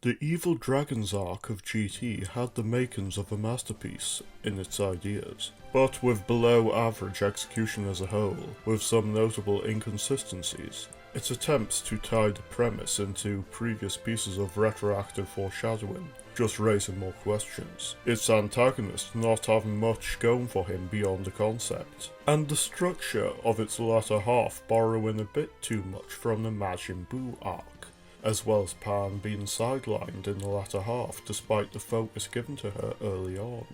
The Evil Dragons arc of GT had the makings of a masterpiece in its ideas, but with below average execution as a whole, with some notable inconsistencies. Its attempts to tie the premise into previous pieces of retroactive foreshadowing, just raising more questions, its antagonist not having much going for him beyond the concept, and the structure of its latter half borrowing a bit too much from the Majin Buu arc, as well as Pan being sidelined in the latter half despite the focus given to her early on.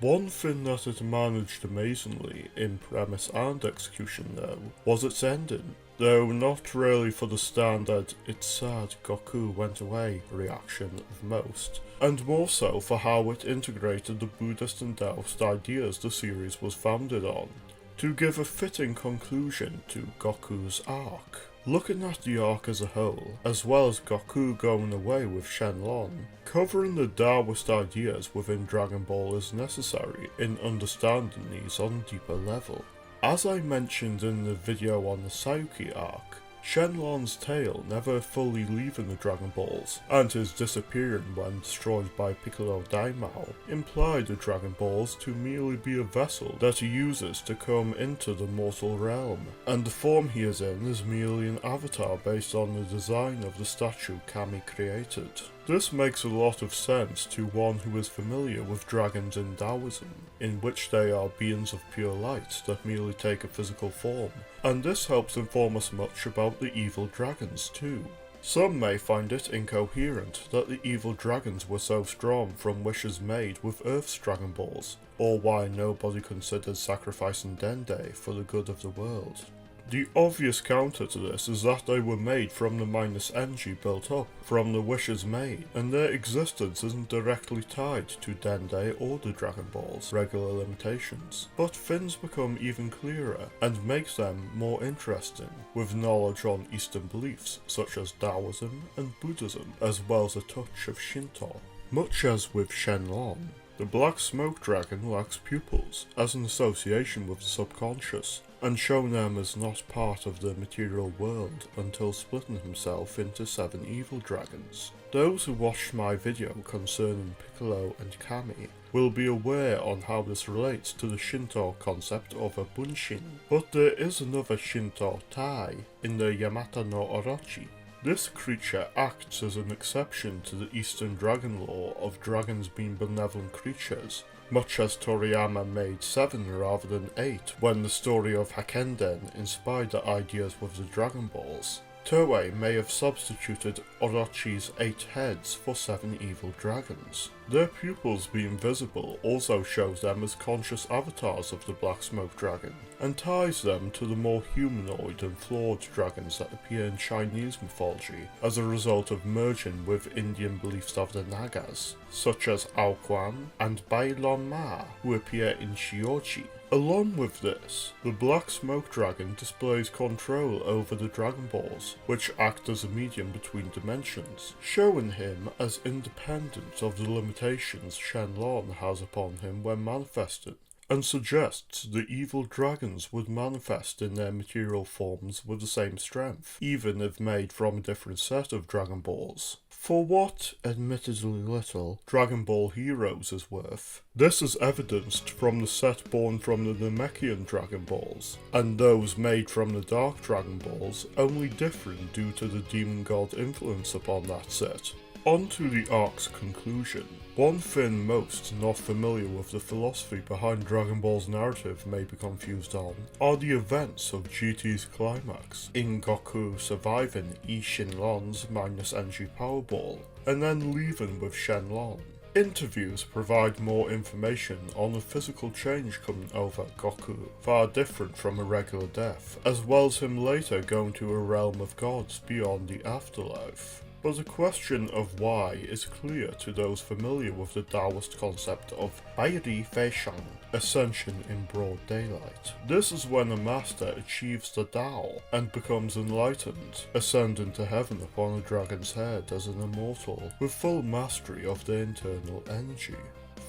One thing that it managed amazingly in premise and execution though, was its ending, though not really for the standard "it's sad Goku went away" reaction of most, and more so for how it integrated the Buddhist and Daoist ideas the series was founded on, to give a fitting conclusion to Goku's arc. Looking at the arc as a whole, as well as Goku going away with Shenlong, covering the Daoist ideas within Dragon Ball is necessary in understanding these on a deeper level. As I mentioned in the video on the Sayuki arc, Shenlong's tail never fully leaving the Dragon Balls, and his disappearing when destroyed by Piccolo Daimao, imply the Dragon Balls to merely be a vessel that he uses to come into the mortal realm, and the form he is in is merely an avatar based on the design of the statue Kami created. This makes a lot of sense to one who is familiar with dragons in Daoism, in which they are beings of pure light that merely take a physical form, and this helps inform us much about the evil dragons too. Some may find it incoherent that the evil dragons were so strong from wishes made with Earth's Dragon Balls, or why nobody considered sacrificing Dende for the good of the world. The obvious counter to this is that they were made from the minus energy built up from the wishes made, and their existence isn't directly tied to Dende or the Dragon Ball's regular limitations. But things become even clearer and makes them more interesting, with knowledge on Eastern beliefs such as Taoism and Buddhism, as well as a touch of Shinto. Much as with Shenlong, the Black Smoke Dragon lacks pupils, as an association with the subconscious, and shown them as not part of the material world until splitting himself into 7 evil dragons. Those who watched my video concerning Piccolo and Kami will be aware on how this relates to the Shinto concept of a Bunshin, but there is another Shinto Tai in the Yamata no Orochi. This creature acts as an exception to the Eastern dragon law of dragons being benevolent creatures, much as Toriyama made 7 rather than 8 when the story of Hakenden inspired the ideas with the Dragon Balls. Toei may have substituted Orochi's 8 heads for 7 evil dragons. Their pupils being visible also shows them as conscious avatars of the Black Smoke Dragon, and ties them to the more humanoid and flawed dragons that appear in Chinese mythology as a result of merging with Indian beliefs of the Nagas, such as Aoquan and Bailon Ma, who appear in Shioji. Along with this, the Black Smoke Dragon displays control over the Dragon Balls, which act as a medium between dimensions, showing him as independent of the limitations Shenlong has upon him when manifested, and suggests the evil dragons would manifest in their material forms with the same strength, even if made from a different set of Dragon Balls. For what, admittedly little, Dragon Ball Heroes is worth, this is evidenced from the set born from the Namekian Dragon Balls, and those made from the Dark Dragon Balls only differing due to the Demon God influence upon that set. On to the arc's conclusion. One thing most not familiar with the philosophy behind Dragon Ball's narrative may be confused on are the events of GT's climax, in Goku surviving Shenlong's minus energy power ball, and then leaving with Shenlong. Interviews provide more information on the physical change coming over Goku, far different from a regular death, as well as him later going to a realm of gods beyond the afterlife. But the question of why is clear to those familiar with the Taoist concept of Bairi Feishan, ascension in broad daylight. This is when a master achieves the Tao and becomes enlightened, ascending to heaven upon a dragon's head as an immortal, with full mastery of their internal energy.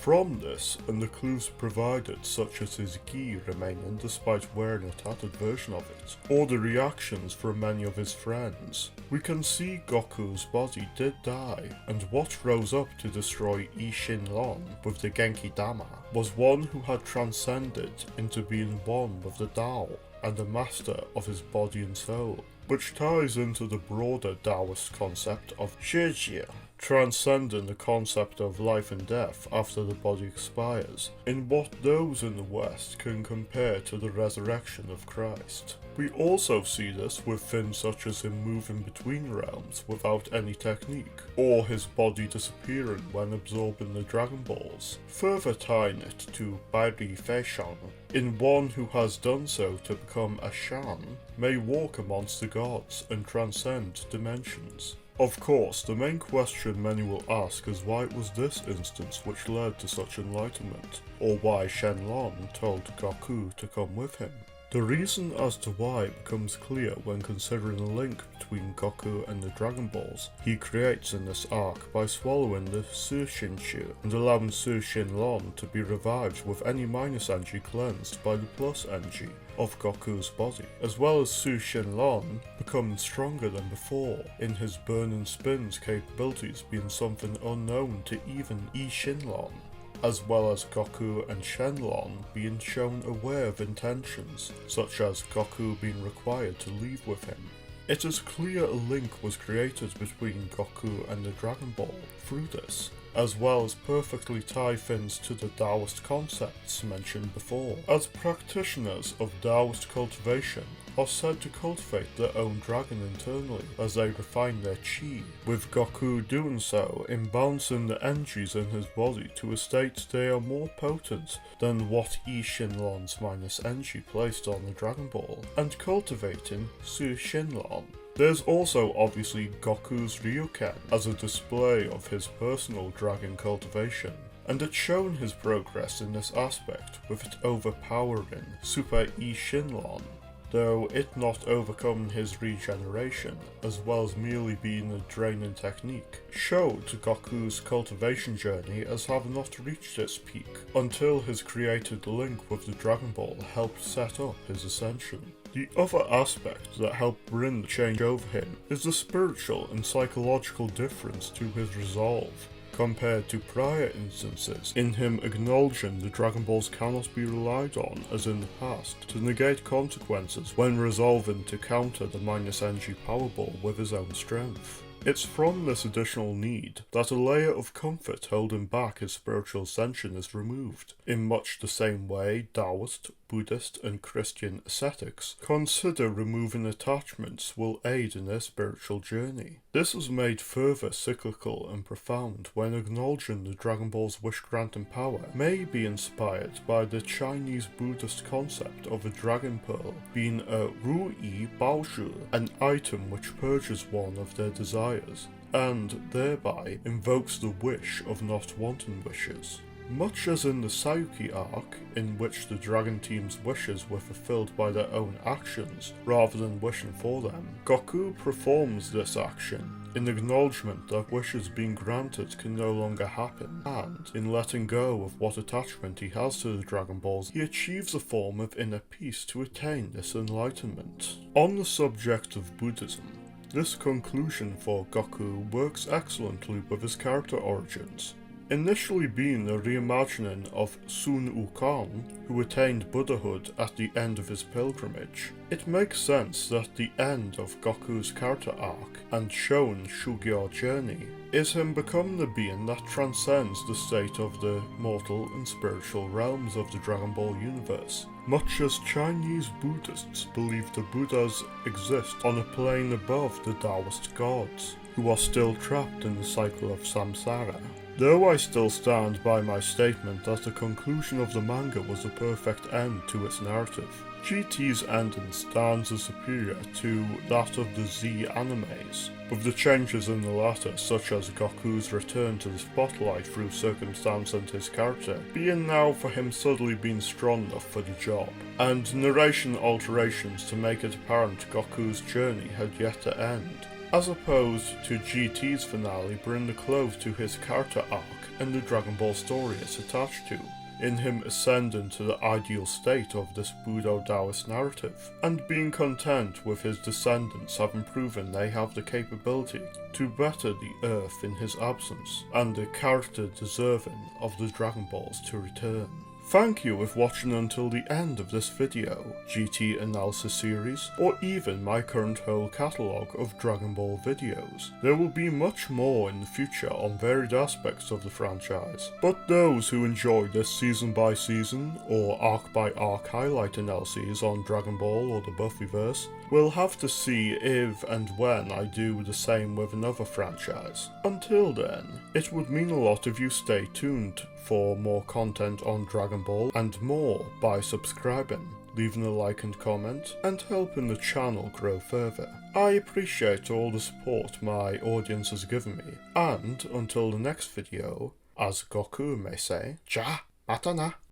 From this, and the clues provided such as his gi remaining despite wearing a tattered version of it, or the reactions from many of his friends, we can see Goku's body did die, and what rose up to destroy Ishinlon with the Genki Dama was one who had transcended into being one with the Tao and the master of his body and soul, which ties into the broader Taoist concept of Shijie, transcending the concept of life and death after the body expires, in what those in the West can compare to the resurrection of Christ. We also see this with things such as him moving between realms without any technique, or his body disappearing when absorbing the Dragon Balls, further tying it to Bairi Feishan, in one who has done so to become a Shan, may walk amongst the gods and transcend dimensions. Of course, the main question many will ask is why it was this instance which led to such enlightenment, or why Shenlong told Goku to come with him. The reason as to why becomes clear when considering the link between Goku and the Dragon Balls he creates in this arc by swallowing the Sushinshu and allowing Sushinlong to be revived with any minus energy cleansed by the plus energy of Goku's body, as well as Sushinlong becoming stronger than before, in his burning spin's capabilities being something unknown to even Ishinlong, as well as Goku and Shenlong being shown aware of intentions, such as Goku being required to leave with him. It is clear a link was created between Goku and the Dragon Ball through this, as well as perfectly tie things to the Taoist concepts mentioned before, as practitioners of Taoist cultivation are said to cultivate their own dragon internally as they refine their chi, with Goku doing so in balancing the energies in his body to a state they are more potent than what Ishinlong's minus energy placed on the Dragon Ball, and cultivating Su Shinlong. There's also obviously Goku's Ryuken as a display of his personal dragon cultivation, and it's shown his progress in this aspect with it overpowering Super Ishinlong, though it not overcoming his regeneration, as well as merely being a draining technique, showed Goku's cultivation journey as having not reached its peak, until his created link with the Dragon Ball helped set up his ascension. The other aspect that helped bring the change over him is the spiritual and psychological difference to his resolve, compared to prior instances in him acknowledging the Dragon Balls cannot be relied on as in the past to negate consequences when resolving to counter the minus energy Power Ball with his own strength. It's from this additional need that a layer of comfort holding back his spiritual ascension is removed, in much the same way Taoist, Buddhist and Christian ascetics consider removing attachments will aid in their spiritual journey. This is made further cyclical and profound when acknowledging the Dragon Ball's wish-granting power may be inspired by the Chinese Buddhist concept of a dragon pearl being a ruyi baoshu, an item which purges one of their desires, and thereby invokes the wish of not wanting wishes. Much as in the Sayuki arc, in which the Dragon Team's wishes were fulfilled by their own actions rather than wishing for them, Goku performs this action in acknowledgement that wishes being granted can no longer happen, and in letting go of what attachment he has to the Dragon Balls, he achieves a form of inner peace to attain this enlightenment. On the subject of Buddhism, this conclusion for Goku works excellently with his character origins. Initially being a reimagining of Sun Wukong, who attained Buddhahood at the end of his pilgrimage, it makes sense that the end of Goku's character arc and shown Shugyo journey is him becoming the being that transcends the state of the mortal and spiritual realms of the Dragon Ball universe, much as Chinese Buddhists believe the Buddhas exist on a plane above the Taoist gods, who are still trapped in the cycle of samsara. Though I still stand by my statement that the conclusion of the manga was the perfect end to its narrative, GT's ending stands as superior to that of the Z animes, with the changes in the latter such as Goku's return to the spotlight through circumstance and his character being now for him suddenly being strong enough for the job, and narration alterations to make it apparent Goku's journey had yet to end. as opposed to GT's finale bringing a close to his character arc and the Dragon Ball story it's attached to, in him ascending to the ideal state of this Buddho-Daoist narrative, and being content with his descendants having proven they have the capability to better the Earth in his absence, and a character deserving of the Dragon Balls to return. Thank you for watching until the end of this video, GT analysis series, or even my current whole catalogue of Dragon Ball videos. There will be much more in the future on varied aspects of the franchise, but those who enjoy this season by season or arc by arc highlight analyses on Dragon Ball or the Buffyverse will have to see if and when I do the same with another franchise. Until then, it would mean a lot if you stay tuned for more content on Dragon Ball and more by subscribing, leaving a like and comment, and helping the channel grow further. I appreciate all the support my audience has given me, and until the next video, as Goku may say, ja, matana.